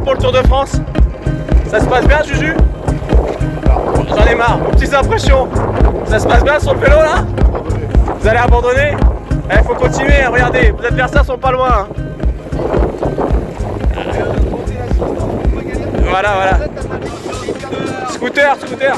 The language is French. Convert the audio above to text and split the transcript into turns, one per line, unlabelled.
impressions pour le Tour de France? Ça se passe bien, Juju? J'en ai marre. Vos petites impressions? Ça se passe bien sur le vélo là? Vous allez abandonner? Il faut continuer, regardez, vos adversaires sont pas loin. Voilà, voilà. Scooter, scooter.